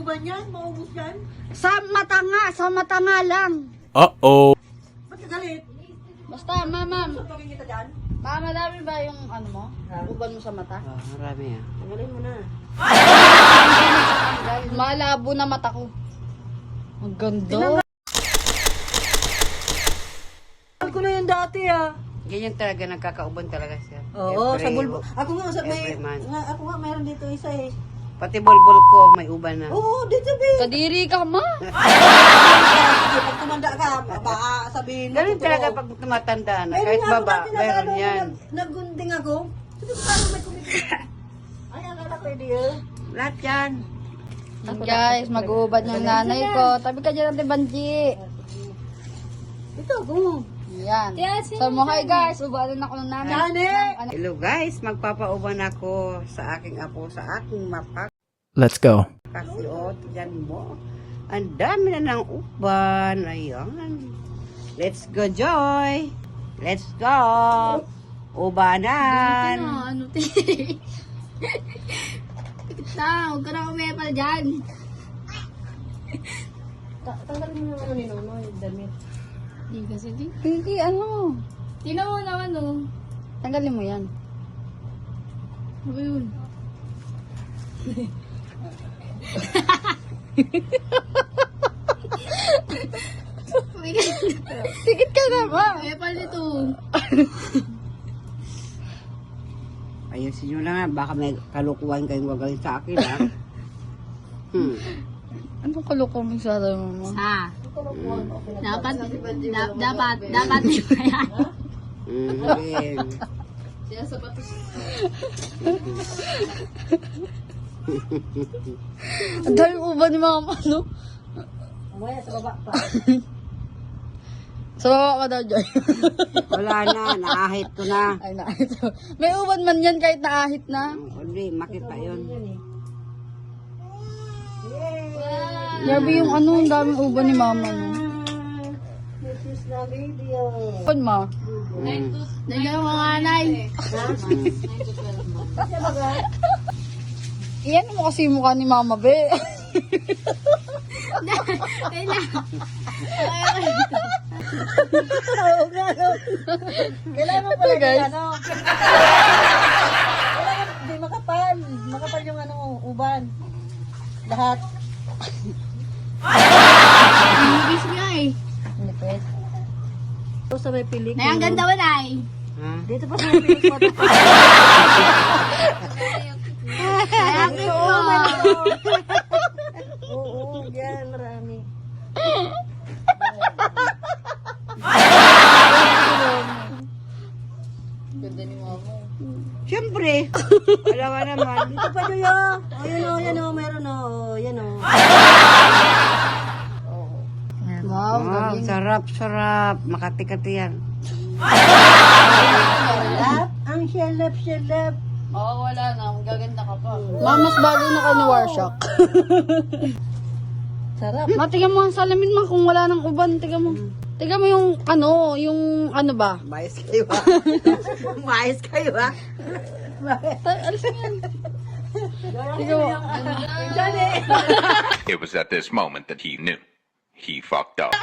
uban yan? Maubos yan? Sa mata nga lang. Uh-oh. Ba't ka galit? Basta, mama. Tutugin kita dyan? Mama, dami ba yung ano mo? Uban mo sa mata? Marami ah. Tanggalin mo na. Malabo na mata ko. Ang ganda. Alam ko na yan dati ah. Ganyan talaga, nagkakauban talaga siya. Oo, sa bulbo. Ako nga, every month. ako nga mayroon dito isa eh. Pati bulbul ko, may uban na. Oo, dito be. Kadiri ka, ma. Sige, pag tumanda ka, baka sabihin mo. Ganun totoo. talaga pag tumatanda na. Meron Kahit nga ako baba, dati na meron ano, yan. Nagunding ako. Sabi ko, paano may kumikita? Ay, akala ko hindi ah. Lahat yan. Guys, mag-uubad yung nanay ko. Tabi ka dyan, Ate Banji. Ito, go. Yan. So, hi guys. Ubalan ako ng nanay. Nani! Hello guys, magpapauban ako sa aking apo, sa aking mapak. Let's go. Kasi o, tignan mo. Ang dami na ng uban. Ayan. Let's go, Joy. Let's go. Ubanan. Ano, te? Na, huwag ka na kumepal dyan. Tanggalin mo yung ano ni Nono, yung damit. Hindi kasi, hindi, ano. Tingnan mo naman, oh. Tanggalin mo yan. Ano yun? Tikit ka na ba? Kumepal nito. Ayusin nyo lang ha. Baka may kalukuhan kayong gagawin sa akin ha. Anong kalukong mo sa mo? Ah, Hmm. dapat di ba yan? Okay. Ang daming uban ni mama, no? Mamaya sa baba pa. Sa baba ka daw, Joy. Wala na. Naahit ko na. Ay, naahit. May uban man yan kahit naahit na. Hindi, makita yun. Grabe yung ano, ang daming uban ni mama, no? This is the video. Uban, ma. Nandiyan mga anay. Iyan mo kasi yung mukha ni mama, be. Kailangan mo pala guys. Ano? Kailangan di makapal. Makapal yung ano, uban. Lahat. Ibis nga eh. Hindi pwede. Ito sa may pelikula. Nay, ang ganda mo, Nay. Ha? Dito pa sa may pelikula. Kaya Oo, yan, marami. Ganda ni mama. Siyempre. Wala ka naman. Dito pa doon yun. O, yan o, meron o. Yan o. Wow, Wow, sarap. Makati-kati yan. Lap, ang shalap. Oo, wala na. Magaganda ka pa. Mamas bagay na ka ni Warshak. Sarap. Ma, tingnan mo ang salamin mo kung wala nang uban. Tingnan mo. Tingnan mo yung ano ba? Bias kayo ha. Bias kayo ha. Alis mo yan. Tingnan mo. It was at this moment that he knew. He fucked up.